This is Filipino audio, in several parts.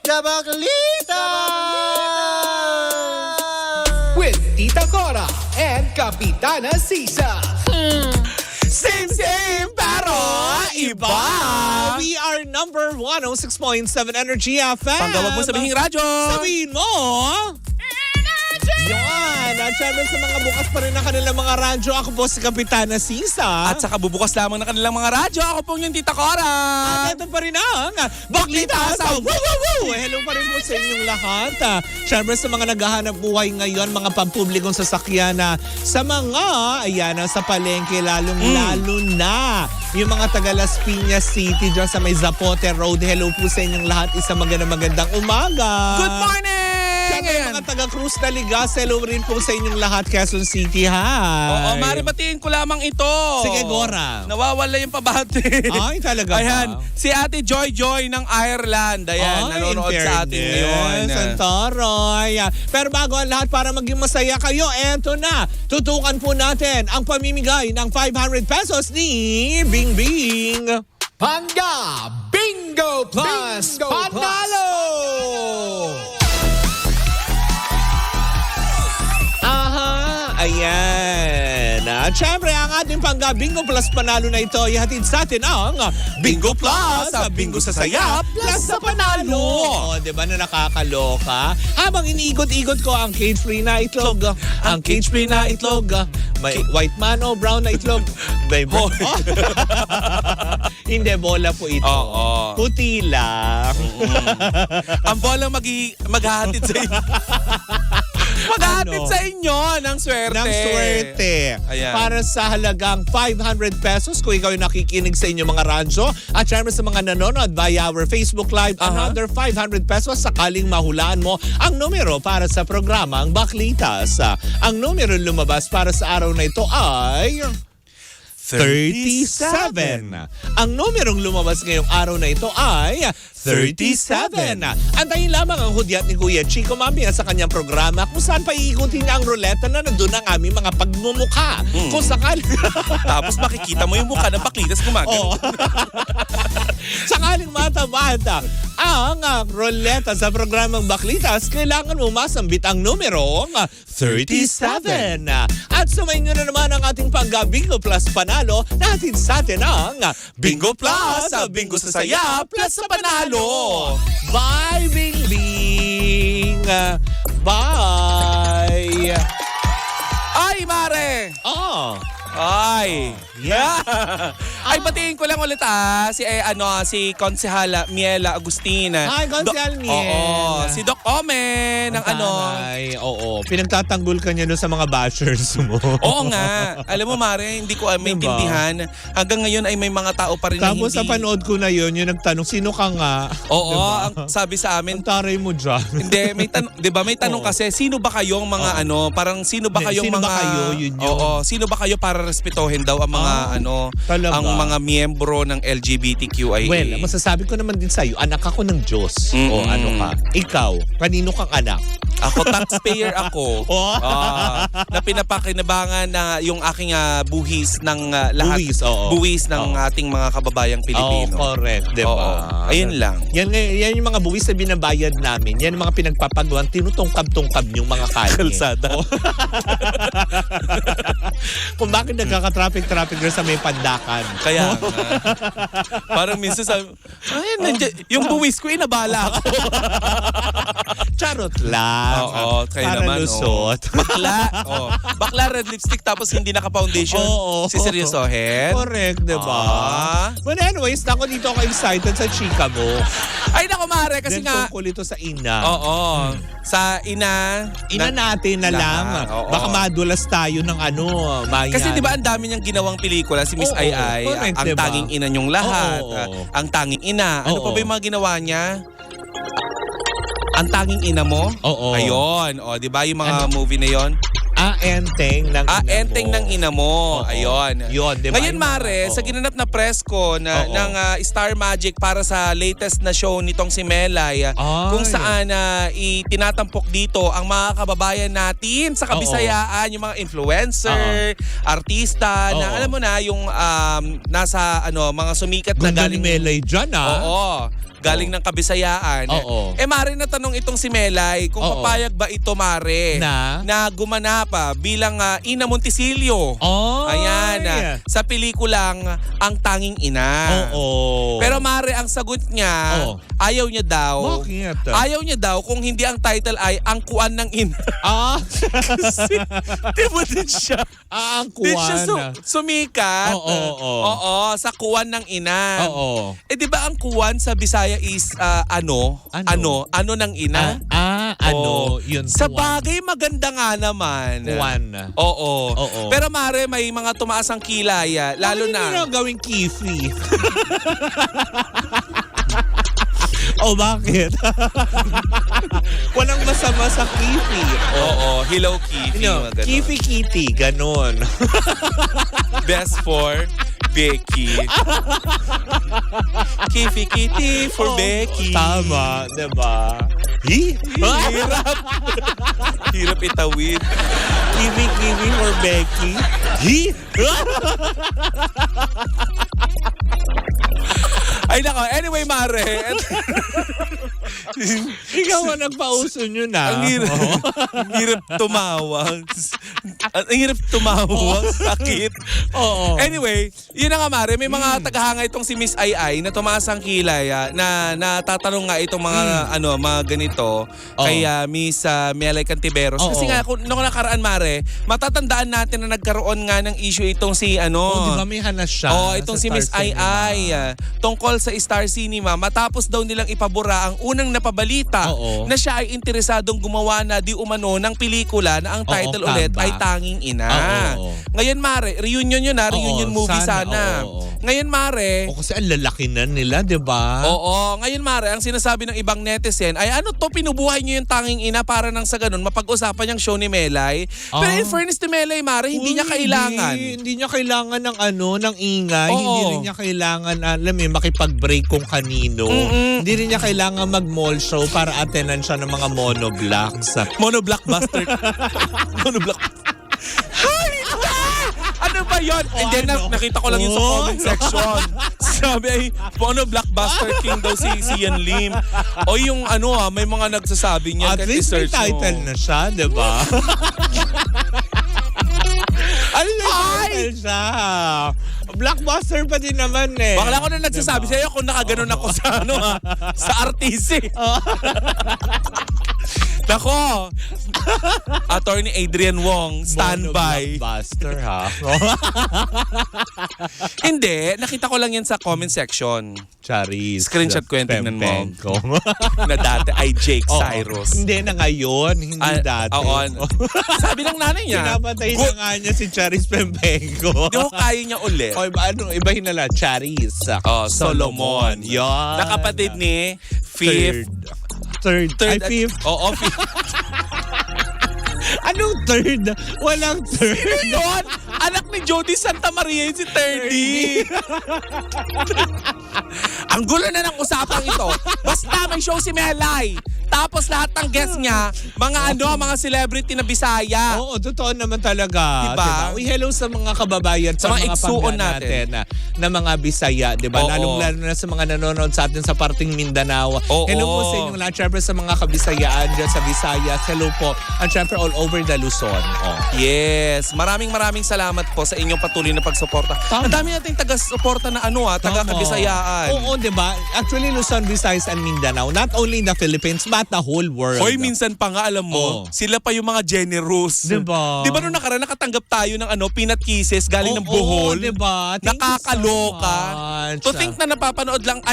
Kabaklita! With Tita Cora and Kapitana Sisa. Same, pero iba. We are number 106.7 Energy FM. Panggawag mo sabihin radyo. Sabihin mo. Yan. At syempre sa mga bukas pa rin ng kanilang mga radyo, ako po si Kapitana Sisa. At saka bubukas lamang ng kanilang mga radyo. Ako pong yung Tita Cora. At ito pa rin ang Baklita sa Woo Woo Woo! Hello pa rin po sa inyong lahat. Syempre sa mga naghahanap buhay ngayon, mga pampublikong sasakyan na sa mga, ayan, sa palengke, lalong-lalo na yung mga taga Las Piñas City dyan sa may Zapote Road. Hello po sa inyong lahat. Isang magandang umaga. Good morning! Syempre mga taga Cruz Taligas, hello rin po sa inyong lahat, Quezon City. Hi! Oo, maribatiin ko lamang ito. Sige, Gora. Nawawala yung pabati. Ay, talaga ba? Ayan, si Ate Joy Joy ng Ireland. Ayan, nanonood sa atin ngayon. Santoroy. Pero bago ang lahat, para maging masaya kayo, eto na. Tutukan po natin ang pamimigay ng 500 pesos ni Bing Bing. Panga Bingo Plus Panalo! Ayan. At syempre, ang ating Pangga Bingo Plus Panalo na ito, ihatid sa atin ang Bingo Plus, Bingo sa Saya, Plus sa Panalo. O, diba na nakakaloka? Habang iniikot-ikot ko ang cage-free na itlog. Ang cage-free na itlog. May white man o brown na itlog. May Hindi, bola po ito. Oo. Puti lang. Ang bolang maghahatid sa inyo. Maghahatid sa inyo ng swerte. Ng swerte. Ayan. Para sa halagang 500 pesos kung ikaw yung nakikinig sa inyong mga radyo. At syempre sa mga nanonood via our Facebook Live, another 500 pesos sakaling mahulaan mo ang numero para sa programang Baklitas. Ang numero lumabas para sa araw na ito ay 37. Ang numerong lumabas ngayong araw na ito ay 37. Antayin lamang ang hudyat ni Kuya Chico mamaya sa kanyang programa kung saan pa iikutin niya ang ruleta na nandun ang aming mga pagmumukha. Kung sakali. Tapos makikita mo yung mukha ng Baklitas gumagano. Sakaling mata-mata ang ruleta sa programang Baklitas, kailangan mo masambit ang numero 37. At sumayin nyo na naman ang ating Pangga Bingo Plus Panalo na hatid sa atin ang Bingo Plus, Bingo sa Saya, Plus sa Panalo. Bye, Bing Bing! Bye! Ay, Mare! Oh! Ay! Yeah! Ay, batiin ko lang ulit si Konsehala Miela Agustina. Hi, Konsehal Miel. Oo, si Doc Ome ng Ay, oo. Pinagtatanggol ka niya doon sa mga bashers mo. Oo nga. Alam mo, Mare, hindi ko maintindihan. Hanggang ngayon ay may mga tao pa rin na Tapos hindi. sa panood ko na yun, yung nagtanong, sino ka nga? Oo, Diba? ang sabi sa amin, Ang taray mo dyan. hindi, may tanong, 'di ba? May tanong kasi, sino ba kayong mga parang sino ba kayong Sino mga ba kayo? Yun. Oo, sino ba kayo para respetuhin daw ang mga talaga? ang mga miyembro ng LGBTQIA? Well, masasabi ko naman din sa'yo, anak ako ng Diyos. O ano ka? Ikaw, kanino kang anak? Ako, taxpayer ako. Oh. Na pinapakinabangan na yung aking buhis ng lahat. Buwis, oo. Buwis ng ating mga kababayang Pilipino. correct. Diba? Oo. Ayun lang. Yan yung mga buwis na binabayad namin. Yan yung mga pinagpapagawan, tinutungkab-tungkab yung mga kalye. Kalsada. Oh. Kung bakit nagkaka-traffic rin sa may pandakan. Kaya nga. Parang minsan sabi, yung buwis ko, inabala ako. Charot lang. Oo, kayo para naman. lusot. Bakla. Bakla, red lipstick, tapos hindi naka-foundation. Oo. Siseryosohin. Correct, diba? But anyways, ako dito ako excited sa chika mo. Ay, naku, Mare, kasi Then nga. tungkol ito sa ina. Oo. Sa ina. Ina natin na lang. Oo. Baka madulas tayo ng mayan. Kasi di ba ang dami niyang ginawang pelikula, si Miss Oo, Ai, correct, ang diba? tanging ina niyong lahat, Oo. ang tanging ina. Ano Oo. pa ba yung mga ginawa niya? Ang tanging ina mo? Oo. Ayun. O, di ba yung mga movie na yon? Enteng ng ina mo. Enteng ng ina mo. Oo. Ayun. Yun, diba? Ngayon, Mare, sa ginanap na press ko ng Star Magic para sa latest na show nitong si Melay, kung saan itinatampok dito ang mga kababayan natin sa Kabisayaan, yung mga influencer, artista, na alam mo na, yung nasa mga sumikat na Ganda ni Melay dyan, Oo. galing ng Kabisayaan. Oo. Mare, natanong itong si Melay kung Oo. papayag ba ito, Mare, Na gumanapa bilang Ina Montisilio. Oh, Ayan, sa pelikulang Ang Tanging Ina. Oo. Pero Mare, ang sagot niya, Oo. ayaw niya daw. Bakit? Ayaw niya daw kung hindi ang title ay Ang Kuwan ng Ina. Kasi, di ba din siya? Ang Din siya kuwan. sumikat. Oo. Sa Kuwan ng Ina. Oo. Di ba ang kuwan sa Bisaya is ano ng ina? Oo. Yun. Sa kuwan. bagay maganda nga naman. Kuwan. Oo. Oo. Pero Mare, may mga tumaas ang kilay. Lalo Bakit hindi na. na gawing kifi? Bakit? Walang masama sa kifi. Oo, Hello Kitty. mga ganon. Kifi Kitty, ganon. Best for Becky. Kifi Kitty for Becky. Tama, diba? Hirap. Hirap itawid. Kifi for Becky. Ay nako, anyway Mare. Ikaw ang nagpauso nyo na. Ang hirap tumawag. Ang hirap tumawag. Sakit. Oo. Anyway, yun na nga Mare, may mga tagahanga itong si Miss Ai na tumaas ang kilay na natatanong nga itong mga mga ganito kay Miss Melay Cantiveros. Oo. Kasi nga kung noong nakaraan Mare, matatandaan natin na nagkaroon nga ng issue itong si Di ba may hanas siya? itong sa si Miss Star Ai Cinema? tungkol sa Star Cinema matapos daw nilang ipabura ang unang napabalita Oo. na siya ay interesadong gumawa na di umano ng pelikula na ang title ulit tama. ay Tanging Ina. Oo. Ngayon Mare, reunion yun reunion movie sana. Oo. Ngayon Mare, Kasi ang lalaki na nila, di ba? oo, ngayon Mare, ang sinasabi ng ibang netizen ay ano to, pinubuhay niyo yung Tanging Ina para nang sa ganun mapag-usapan yung show ni Melay. Pero in fairness to Melay Mare, hindi niya kailangan. Hindi niya kailangan ng ng ingay. Oo. Hindi rin niya kailangan, makipag-break kung kanino. Hindi rin niya kailangan mag-mall show para attenan siya ng mga monoblocks. Monoblockbuster. Monoblock. Ay! Ano ba yun? And then nakita ko lang yun sa comment section. Sabi ay, Blockbuster King daw si Ian Lim. O yung may mga nagsasabi niya. At least may title na siya, di ba? Ano na title siya? Blockbuster pa din naman eh. Bakla ko na nagsasabi sa'yo kung nakaganon ako sa sa RTC. Nako, Attorney Adrian Wong, standby. Blockbuster ha? Hindi, nakita ko lang yan sa comment section. Charis. Screenshot ko yan, tingnan mo. Pempenko. Na dati ay Jake Oo. Cyrus. Hindi na ngayon, hindi dati. Oo. Sabi ng nanay niya. Pinapatay na nga niya si Charis Pempenko. Hindi ko kaya niya ulit. O ibahin na lang, Charis. Solomon. Yan. Nakapatid ni Fifth. Third. Ay, fifth. Oo, Fifth. Anong third? Walang third. Yun! Anak ni Jody Santa Maria si Thirdy. Ang gulo na ng usapang ito. Basta may show si Melay. Tapos lahat ng guest niya, mga celebrity na Bisaya. Oo, totoo naman talaga. Diba? Uy, hello sa mga kababayan, Sa mga igsuon pangga natin. na mga Bisaya, di ba? Oo. Lalong-lalo na sa mga nanonood sa atin sa parting Mindanao. Oo. Hello po sa inyong lahat. Siyempre sa mga kabisayaan dyan sa Visayas. Hello po. At siyempre all over the Luzon. Oh. Yes. Maraming salamat po sa inyong patuloy na pagsuporta. Tama. Ang dami nating taga-suporta na taga-Kabisayaan. Oo, di ba? Actually, Luzon, Visayas, and Mindanao. Not only in the Philippines, but the whole world. Hoy, minsan pa nga, alam mo, Oo. sila pa yung mga generous. Diba? Di ba nung nakaraan, nakatanggap tayo ng peanut kisses galing ng Oo, Bohol? diba? Thank you Nakakaloka. so much. To think na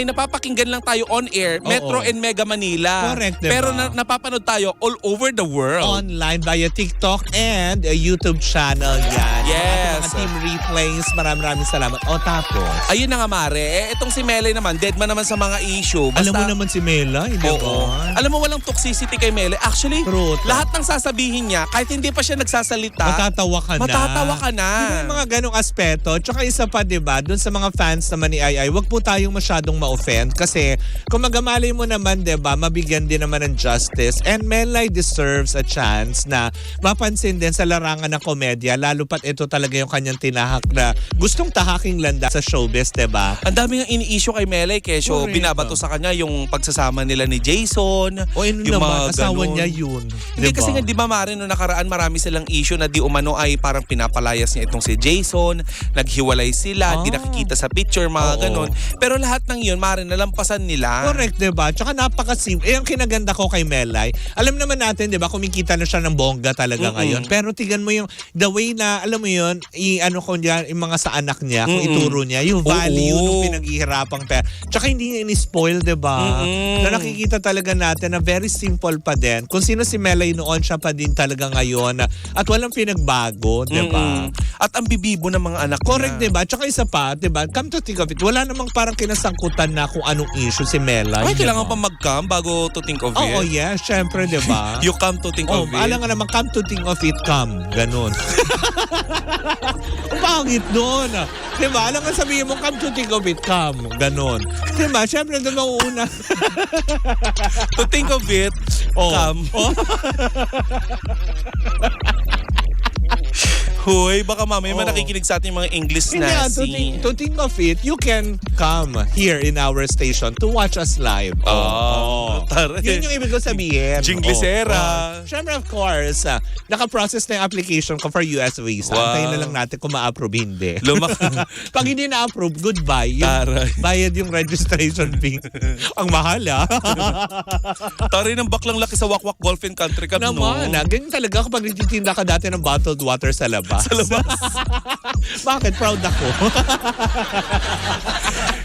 napapakinggan lang tayo on air, Metro and Mega Manila. Correct, diba? Pero napapanood tayo all over the world. Online via TikTok and a YouTube channel yan. Yes. Mga team replays. Maraming salamat. O tapos, Ayun na nga, Mare. Itong si Melay naman, dead man naman sa mga issue. alam mo naman si Mela, hindi Oo. ba? Alam mo, walang toxicity kay Melay. Actually, Truth. lahat ng sasabihin niya, kahit hindi pa siya nagsasalita, Matatawa ka na. matatawa ka na. Di ba yung mga ganong aspeto? Tsaka isa pa, di ba, dun sa mga fans naman ni Ai, wag po tayong masyadong ma-offend kasi kung magamalay mo naman, di ba, mabigyan din naman ng justice. And Melay deserves a chance na mapansin din sa larangan ng komedya, lalo pat ito talaga yung kanyang tinahak na gustong tahaking landa sa showbiz, di ba? Ang dami nga issue kay Melay Kesyo, Correct. binabato sa kanya yung pagsasama nila ni Jason. O yun yung naman, mga asawa ganun. niya yun. Hindi Diba? kasi nga di ba Mare, no nakaraan marami silang issue na di umano ay parang pinapalayas niya itong si Jason, naghiwalay sila, di nakikita sa picture, mga Oo. ganun. Pero lahat ng yun, Mare, nalampasan nila. Correct, diba? Tsaka napakasim. Ang kinaganda ko kay Melay, alam naman natin, diba, kumikita na siya ng bongga talaga ngayon. Pero tignan mo yung, the way na, alam mo yun, ano ko niya, yung mga sa anak niya, kung ituro niya, yung value, Oo. yung pinaghihirapang pera. Tsaka hindi niya ini-spoil, diba? Na nakikita talaga natin na very simple pa din. Kung sino si Melay noon, siya pa din talaga ngayon. At walang pinagbago, diba? At ang bibibo ng mga anak Correct, niya. diba? Tsaka isa pa, diba? Come to think of it, wala namang parang kinasangkutan na kung anong issue si Melay. Ay, kailangan diba? pa mag-cam bago to think of it. Oo, yes, syempre, diba? You come to think Oh, of it. alam nga naman, come to think of it, come. Ganon. Ang pangit doon. Diba? Alam nga sabihin mo, come to think of it, come. Ganon. Diba? Syempre, doon mauuna. To think of it, Oh. come. Hoy, baka mamaya Oh. nakikinig sa ating mga English Hindi, Nazi. to think of it, you can come here in our station to watch us live. Oh, taray. Yun yung ibig ko sabihin. Jinglesera. Siyempre, of course, naka-process na yung application ko for US visa. Wow. Antayin na lang natin kung ma-approve, hindi. Lumaki. Pag hindi na-approve, goodbye. Yung Taray. bayad yung registration fee. Ang mahal, Taray ng baklang laki sa Wakwak Golf and Country Club, no? Naman, ganyan talaga kapag nagtitinda ka dati ng bottled water sa labas. Sa labas? Bakit? Proud ako.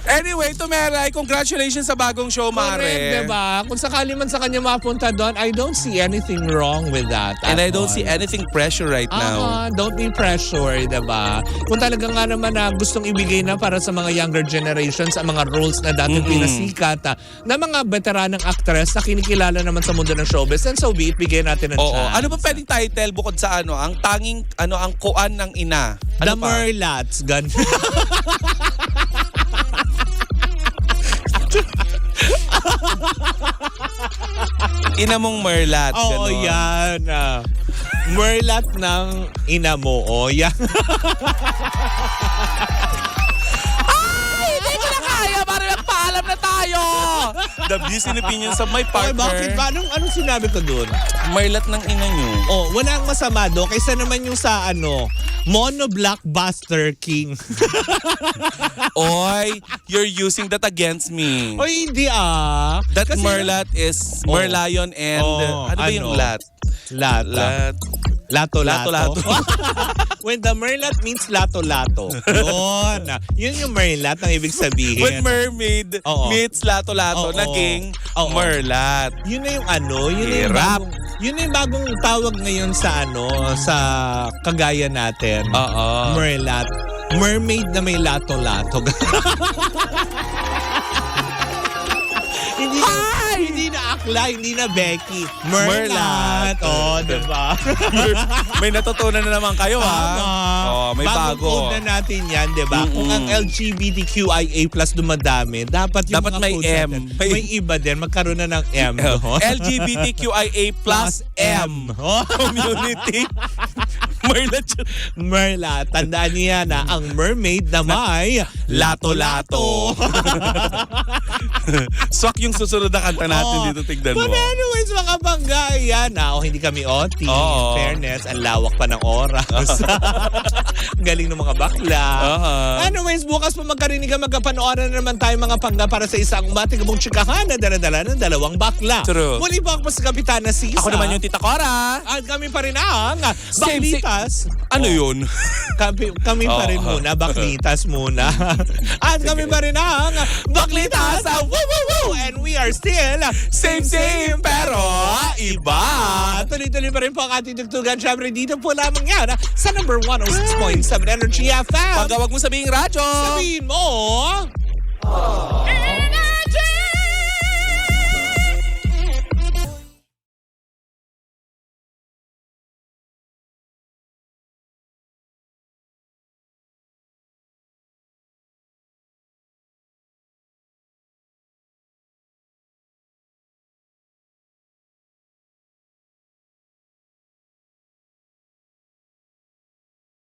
Anyway, Tumeray, congratulations sa bagong show, Mare. Correct, diba? Kung sakali man sa kanya mapunta doon, I don't see anything wrong with that. And I at don't all. see anything pressure right now. Don't be pressured, diba? Kung talaga nga naman na gustong ibigay na para sa mga younger generations ang mga roles na dating pinasikat na mga veteranang actress na kinikilala naman sa mundo ng showbiz, and so be it, bigay natin ng Oo. chance. Ano ba pwedeng title bukod sa ang tanging, ang kuan ng ina? The Ano pa? Merlats, gan. Ina mong Merlat. Oo, ganon. yan. Merlat ng ina mo. O, yan. Hindi ko na kaya, para nagpaalam na tayo. The views and opinions of my Okay, partner. bakit ba? Anong sinabi ko doon? Merlat ng ina nyo. Oh, walang masama do. Kaysa naman yung sa Mono Blockbuster King. Oy, you're using that against me. O hindi That Kasi Merlat is Merlion and ano ba yung lat? Lata. Lato-lato. Lato-lato. When the Merlat means lato-lato. Yun. Yun yung Merlat ang ibig sabihin. When mermaid Oo. meets lato-lato, Oo. naging Oo. Merlat. Yun na yung yun na yung Hirap. yun na yung bagong tawag ngayon sa sa kagaya natin. Oo. Merlat. Mermaid na may lato-lato. hindi na Akla, hindi na Becky. Merlat. Oh, diba? May natutunan na naman kayo, ha? Oh, may Bagong bago. code na natin yan, diba? Kung ang LGBTQIA+ dumadami, dapat yung Dapat mga may codes M. natin, may iba din, magkaroon na ng M. doon. LGBTQIA plus M. Oh. Community. Merlat. Merlat. Tandaan niya na ang mermaid na may lato-lato. Swak yung susunod na kanta natin Oo. dito, tignan mo. But anyways, mga bangga, yan. Hindi kami OT. Oo. Fairness, ang lawak pa ng oras. Galing ng mga bakla. Anyways, bukas pa magkarinig ka, magkapanooran na naman tayo mga pangga para sa isang matigabong tsikahan na daladala ng dalawang bakla. True. Muli po ako po si Kapitana Sisa. Ako naman yung Tita Cora. At kami pa rin ang Same, Baklitas. Ano yun? Kami pa rin Oo. muna, Baklitas muna. At kami pa rin ang Baklitas. Woo, woo, woo! And we are still Same, pero iba. Tuloy-tuloy pa rin po ang ating tugtugan. Siyempre, dito po lamang yan sa number 106.7 Energy FM. Pag wag mo sabihing radyo. Sabihin mo,